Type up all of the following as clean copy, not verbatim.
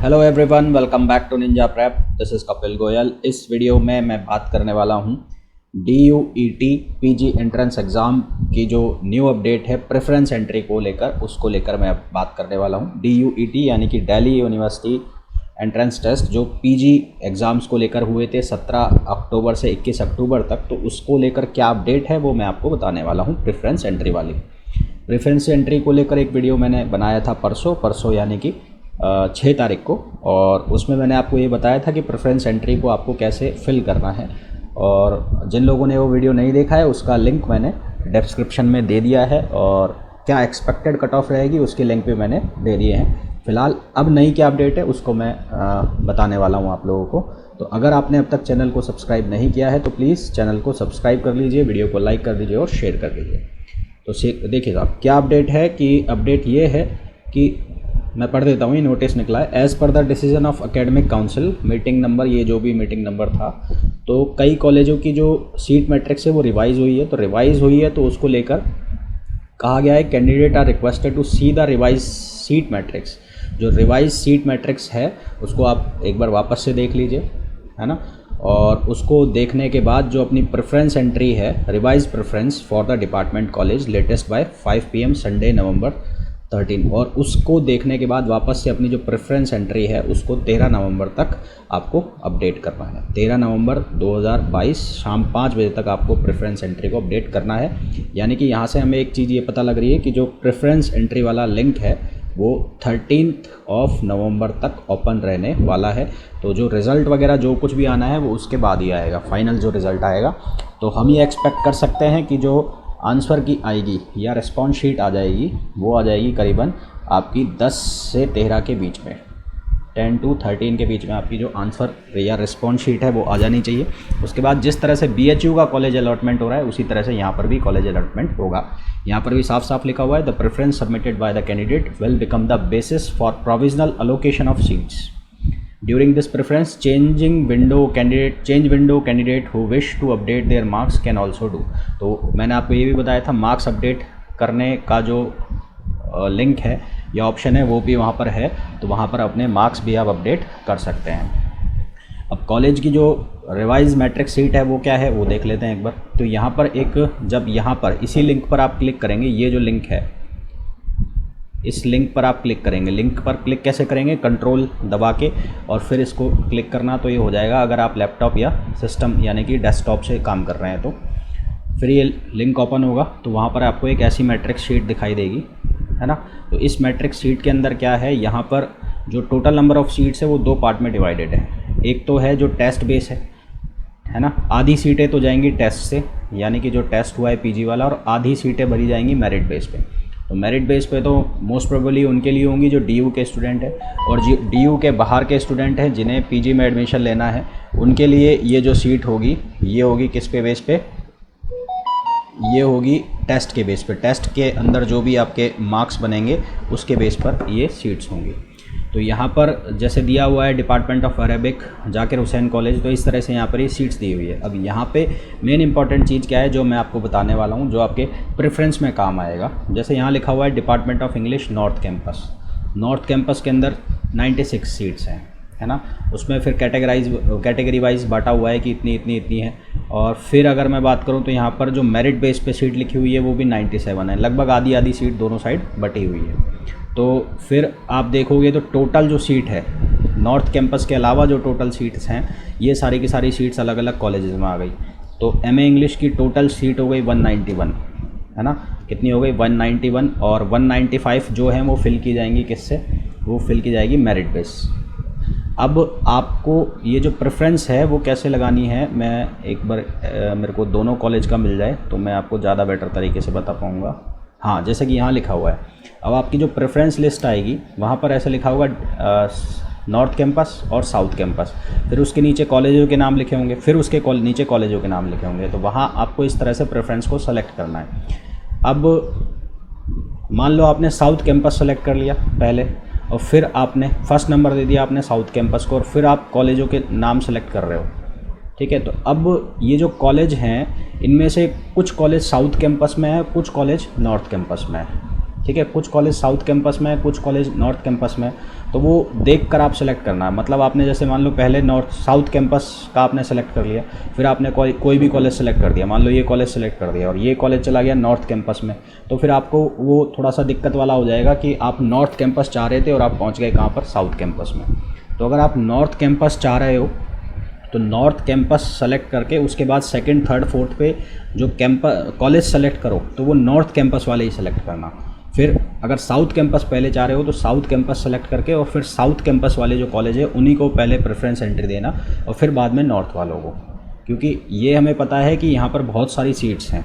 Hello everyone, welcome back to Ninja Prep. This is Kapil Goyal. इस video में मैं बात करने वाला हूँ DUET पीजी एंट्रेंस एग्ज़ाम की जो न्यू अपडेट है प्रेफरेंस एंट्री को लेकर, उसको लेकर मैं बात करने वाला हूँ। DUET यानी कि दिल्ली यूनिवर्सिटी एंट्रेंस टेस्ट जो पीजी एग्ज़ाम्स को लेकर हुए थे 17 अक्टूबर से 21 अक्टूबर तक, तो उसको लेकर क्या अपडेट है वो मैं आपको बताने वाला हूँ। प्रेफरेंस एंट्री वाली प्रेफरेंस एंट्री को लेकर एक वीडियो मैंने बनाया था परसों यानी कि 6 तारीख को, और उसमें मैंने आपको ये बताया था कि प्रेफरेंस एंट्री को आपको कैसे फिल करना है। और जिन लोगों ने वो वीडियो नहीं देखा है उसका लिंक मैंने डिस्क्रिप्शन में दे दिया है, और क्या एक्सपेक्टेड कट ऑफ रहेगी उसके लिंक भी मैंने दे दिए हैं। फ़िलहाल अब नई क्या अपडेट है उसको मैं बताने वाला हूँ आप लोगों को। तो अगर आपने अब तक चैनल को सब्सक्राइब नहीं किया है तो प्लीज़ चैनल को सब्सक्राइब कर लीजिए, वीडियो को लाइक कर दीजिए और शेयर कर दीजिए। तो देखिए साहब, क्या अपडेट है कि अपडेट ये है कि मैं पढ़ देता हूँ, ये नोटिस निकला है। As per the decision of academic council, meeting number, ये जो भी मीटिंग नंबर था, तो कई कॉलेजों की जो सीट मैट्रिक्स है वो रिवाइज़ हुई है। तो रिवाइज़ हुई है तो उसको लेकर कहा गया है candidate are requested to see the revise seat matrix. जो रिवाइज सीट मैट्रिक्स है उसको आप एक बार वापस से देख लीजिए, है ना। और उसको देखने के बाद जो अपनी प्रेफरेंस एंट्री है, revise preference for the department college latest by 5 PM Sunday November 13, और उसको देखने के बाद वापस से अपनी जो प्रेफरेंस एंट्री है उसको 13 नवंबर तक आपको अपडेट करना है। 13 नवंबर 2022 शाम 5 बजे तक आपको प्रेफरेंस एंट्री को अपडेट करना है। यानी कि यहाँ से हमें एक चीज़ ये पता लग रही है कि जो प्रेफरेंस एंट्री वाला लिंक है वो 13 नवंबर तक ओपन रहने वाला है। तो जो रिज़ल्ट वगैरह जो कुछ भी आना है वो उसके बाद ही आएगा, फाइनल जो रिज़ल्ट आएगा। तो हम ये एक्सपेक्ट कर सकते हैं कि जो आंसर की आएगी या रिस्पॉन्स शीट आ जाएगी वो आ जाएगी करीबन आपकी 10 से 13 के बीच में, 10 to 13 के बीच में आपकी जो आंसर या रिस्पॉन्स शीट है वो आ जानी चाहिए। उसके बाद जिस तरह से BHU का कॉलेज अलॉटमेंट हो रहा है उसी तरह से यहाँ पर भी कॉलेज अलॉटमेंट होगा। यहाँ पर भी साफ साफ लिखा हुआ है, the preference submitted by the candidate will become the basis for provisional allocation of seats during this preference change window candidate who wish to update their marks can also do। तो मैंने आपको ये भी बताया था, मार्क्स अपडेट करने का जो लिंक है या ऑप्शन है वो भी वहाँ पर है, तो वहाँ पर अपने मार्क्स भी आप अपडेट कर सकते हैं। अब कॉलेज की जो रिवाइज मैट्रिक्स सीट है वो क्या है वो देख लेते हैं एक बार। तो यहाँ पर जब यहाँ पर इसी लिंक पर आप क्लिक करेंगे, ये जो लिंक है इस लिंक पर आप क्लिक करेंगे। लिंक पर क्लिक कैसे करेंगे, कंट्रोल दबा के और फिर इसको क्लिक करना, तो ये हो जाएगा। अगर आप लैपटॉप या सिस्टम यानी कि डेस्कटॉप से काम कर रहे हैं तो फिर ये लिंक ओपन होगा, तो वहाँ पर आपको एक ऐसी मैट्रिक्स शीट दिखाई देगी, है ना। तो इस मैट्रिक्स शीट के अंदर क्या है, यहाँ पर जो टोटल नंबर ऑफ़ सीट्स है वो 2 पार्ट में डिवाइडेड है। एक तो है जो टेस्ट बेस है ना, आधी सीटें तो जाएंगी टेस्ट से, यानी कि जो टेस्ट हुआ है पीजी वाला, और आधी सीटें भरी जाएंगी मेरिट बेस पे। तो मेरिट बेस पे तो मोस्ट प्रोबेबली उनके लिए होंगी जो DU के स्टूडेंट है, और जो DU के बाहर के स्टूडेंट हैं जिन्हें पीजी में एडमिशन लेना है उनके लिए ये जो सीट होगी ये होगी किस पे बेस पे, ये होगी टेस्ट के बेस पे। टेस्ट के अंदर जो भी आपके मार्क्स बनेंगे उसके बेस पर ये सीट्स होंगी। तो यहाँ पर जैसे दिया हुआ है department of Arabic Zakir Hussain college, तो इस तरह से यहाँ पर ये सीट्स दी हुई है। अब यहाँ पे मेन इंपॉर्टेंट चीज़ क्या है जो मैं आपको बताने वाला हूँ, जो आपके प्रेफरेंस में काम आएगा। जैसे यहाँ लिखा हुआ है department of English north campus. North campus के अंदर 96 सीट्स हैं, है ना। उसमें फिर कैटेगरी वाइज बांटा हुआ है कि इतनी है। और फिर अगर मैं बात करूँ तो यहाँ पर जो मेरिट बेस पे सीट लिखी हुई है वो भी 97 है, लगभग आधी आधी सीट दोनों साइड बटी हुई है। तो फिर आप देखोगे तो टोटल जो सीट है नॉर्थ कैंपस के अलावा जो टोटल सीट्स हैं ये सारी की सारी सीट्स अलग अलग कॉलेजेस में आ गई। तो MA इंग्लिश की टोटल सीट हो गई 191, है ना। कितनी हो गई 191, और 195 जो है वो फिल की जाएंगी किससे, वो फिल की जाएगी मेरिट बेस। अब आपको ये जो प्रेफरेंस है वो कैसे लगानी है, मैं एक बार मेरे को दोनों कॉलेज का मिल जाए तो मैं आपको ज़्यादा बेटर तरीके से बता पाऊँगा। हाँ, जैसे कि यहाँ लिखा हुआ है, अब आपकी जो प्रेफरेंस लिस्ट आएगी वहाँ पर ऐसे लिखा होगा नॉर्थ कैंपस और साउथ कैंपस, फिर उसके नीचे कॉलेजों के नाम लिखे होंगे, फिर उसके नीचे कॉलेजों के नाम लिखे होंगे। तो वहाँ आपको इस तरह से प्रेफरेंस को सेलेक्ट करना है। अब मान लो आपने साउथ कैंपस सेलेक्ट कर लिया पहले, और फिर आपने फर्स्ट नंबर दे दिया आपने साउथ कैंपस को, और फिर आप कॉलेजों के नाम सेलेक्ट कर रहे हो, ठीक है। तो अब ये जो कॉलेज हैं इनमें से कुछ कॉलेज साउथ कैंपस में है, कुछ कॉलेज नॉर्थ कैंपस में है, ठीक है। कुछ कॉलेज साउथ कैंपस में है, कुछ कॉलेज नॉर्थ कैंपस में। तो वो देख कर आप सेलेक्ट करना है। मतलब आपने जैसे मान लो पहले नॉर्थ साउथ कैंपस का आपने सेलेक्ट कर लिया, फिर आपने कोई भी कॉलेज सेलेक्ट कर दिया, मान लो ये कॉलेज सेलेक्ट कर दिया और ये कॉलेज चला गया नॉर्थ कैंपस में, तो फिर आपको वो थोड़ा सा दिक्कत वाला हो जाएगा कि आप नॉर्थ कैंपस चाह रहे थे और आप पहुँच गए कहाँ पर, साउथ कैंपस में। तो अगर आप नॉर्थ कैंपस चाह रहे हो तो नॉर्थ कैंपस सेलेक्ट करके उसके बाद सेकंड थर्ड फोर्थ पे जो कॉलेज सेलेक्ट करो तो वो नॉर्थ कैंपस वाले ही सेलेक्ट करना। फिर अगर साउथ कैंपस पहले चाह रहे हो तो साउथ कैंपस सेलेक्ट करके और फिर साउथ कैंपस वाले जो कॉलेज है उन्हीं को पहले प्रेफरेंस एंट्री देना और फिर बाद में नॉर्थ वालों को, क्योंकि ये हमें पता है कि यहाँ पर बहुत सारी सीट्स हैं।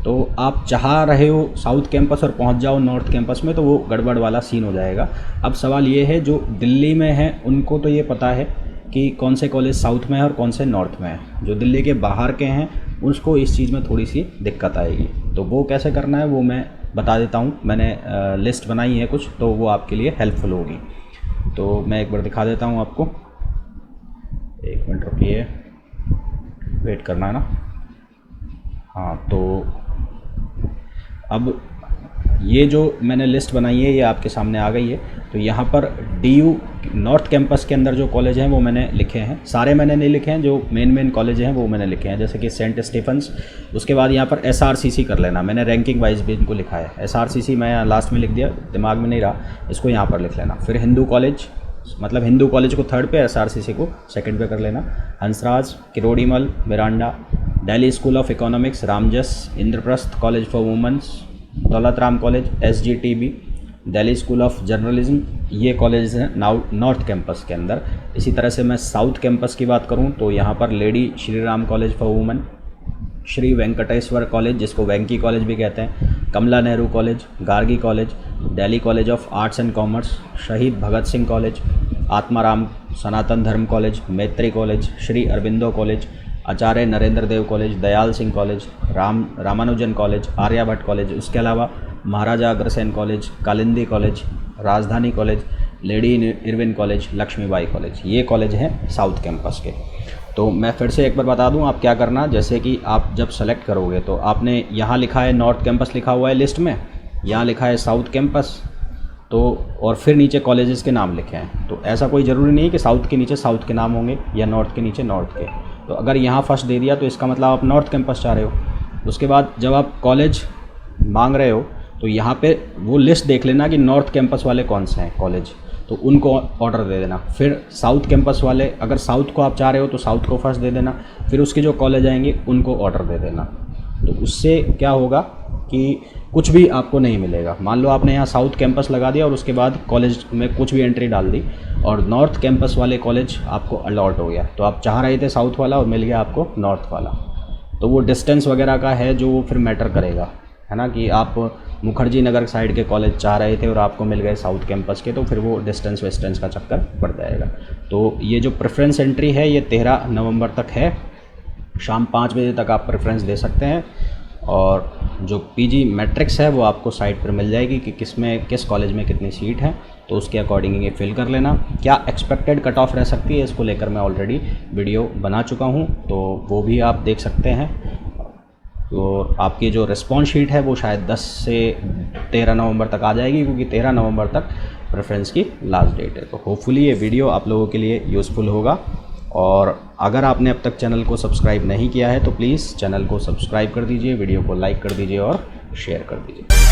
तो आप चाह रहे हो साउथ कैंपस और पहुँच जाओ नॉर्थ कैंपस में तो वो गड़बड़ वाला सीन हो जाएगा। अब सवाल ये है, जो दिल्ली में है उनको तो ये पता है कि कौन से कॉलेज साउथ में है और कौन से नॉर्थ में है। जो दिल्ली के बाहर के हैं उसको इस चीज़ में थोड़ी सी दिक्कत आएगी। तो वो कैसे करना है वो मैं बता देता हूँ। मैंने लिस्ट बनाई है कुछ, तो वो आपके लिए हेल्पफुल होगी। तो मैं एक बार दिखा देता हूँ आपको, 1 मिनट रुकिए, वेट करना है ना। हाँ, तो अब ये जो मैंने लिस्ट बनाई है ये आपके सामने आ गई है। तो यहाँ पर DU नॉर्थ कैंपस के अंदर जो कॉलेज हैं वो मैंने लिखे हैं, सारे मैंने नहीं लिखे हैं, जो मेन कॉलेज हैं वो मैंने लिखे हैं, जैसे कि सेंट स्टीफेंस। उसके बाद यहाँ पर SRCC कर लेना, मैंने रैंकिंग वाइज भी इनको लिखा है। SRCC मैं यहाँ लास्ट में लिख दिया, दिमाग में नहीं रहा, इसको यहाँ पर लिख लेना। फिर हिंदू कॉलेज, मतलब हिंदू कॉलेज को थर्ड पे, SRCC को सेकंड पे कर लेना। Hansraj, Kirorimal, Miranda, Delhi school of economics, Ramjas, Indraprastha college for women's, Daulat Ram college, SGTB, Delhi school of journalism, ये कॉलेज हैं नॉर्थ कैंपस के अंदर। इसी तरह से मैं साउथ कैंपस की बात करूं तो यहाँ पर lady Shri Ram college for women, Shri Venkateswara college जिसको वेंकी कॉलेज भी कहते हैं, Kamala Nehru college, Gargi college, Delhi college of arts and commerce, Shaheed Bhagat Singh college, Atmaram Sanatan Dharma college, Maitreyi college, Shri Aurobindo college, Acharya Narendra Dev college, Dyal Singh college, Ramanujan college, Aryabhatta college. उसके अलावा Maharaja Agrasen college, Kalindi college, Rajdhani college, lady Irwin college, Lakshmibai college, ये कॉलेज हैं साउथ कैंपस के। तो मैं फिर से एक बार बता दूं आप क्या करना, जैसे कि आप जब सेलेक्ट करोगे तो आपने यहाँ लिखा है नॉर्थ कैंपस लिखा हुआ है लिस्ट में, यहाँ लिखा है साउथ कैंपस, तो और फिर नीचे कॉलेजेस के नाम लिखे हैं। तो ऐसा कोई ज़रूरी नहीं है कि साउथ के नीचे साउथ के नाम होंगे या नॉर्थ के नीचे नॉर्थ के। तो अगर यहाँ फर्स्ट दे दिया तो इसका मतलब आप नॉर्थ कैंपस चाह रहे हो। उसके बाद जब आप कॉलेज मांग रहे हो तो यहाँ पे वो लिस्ट देख लेना कि नॉर्थ कैंपस वाले कौन से हैं कॉलेज, तो उनको ऑर्डर दे देना। फिर साउथ कैंपस वाले, अगर साउथ को आप चाह रहे हो तो साउथ को फर्स्ट दे देना, फिर उसके जो कॉलेज आएंगे उनको ऑर्डर दे देना। तो उससे क्या होगा कि कुछ भी आपको नहीं मिलेगा। मान लो आपने यहाँ साउथ कैंपस लगा दिया और उसके बाद कॉलेज में कुछ भी एंट्री डाल दी और नॉर्थ कैंपस वाले कॉलेज आपको अलॉट हो गया, तो आप चाह रहे थे साउथ वाला और मिल गया आपको नॉर्थ वाला। तो वो डिस्टेंस वगैरह का है जो वो फिर मैटर करेगा, है ना, कि आप मुखर्जी नगर साइड के कॉलेज चाह रहे थे और आपको मिल गए साउथ कैंपस के, तो फिर वो डिस्टेंस वेस्टेंस का चक्कर पड़ जाएगा। तो ये जो प्रेफरेंस एंट्री है ये 13 नवंबर तक है, शाम 5 बजे तक आप प्रेफरेंस दे सकते हैं। और जो PG मैट्रिक्स है वो आपको साइट पर मिल जाएगी कि किस कॉलेज में कितनी सीट है, तो उसके अकॉर्डिंग ये फिल कर लेना। क्या एक्सपेक्टेड कट ऑफ रह सकती है इसको लेकर मैं ऑलरेडी वीडियो बना चुका हूँ, तो वो भी आप देख सकते हैं। तो आपकी जो रिस्पॉन्स शीट है वो शायद 10 से 13 नवंबर तक आ जाएगी, क्योंकि 13 नवंबर तक प्रेफरेंस की लास्ट डेट है। तो होपफुली ये वीडियो आप लोगों के लिए यूज़फुल होगा। और अगर आपने अब तक चैनल को सब्सक्राइब नहीं किया है तो प्लीज़ चैनल को सब्सक्राइब कर दीजिए, वीडियो को लाइक कर दीजिए और शेयर कर दीजिए।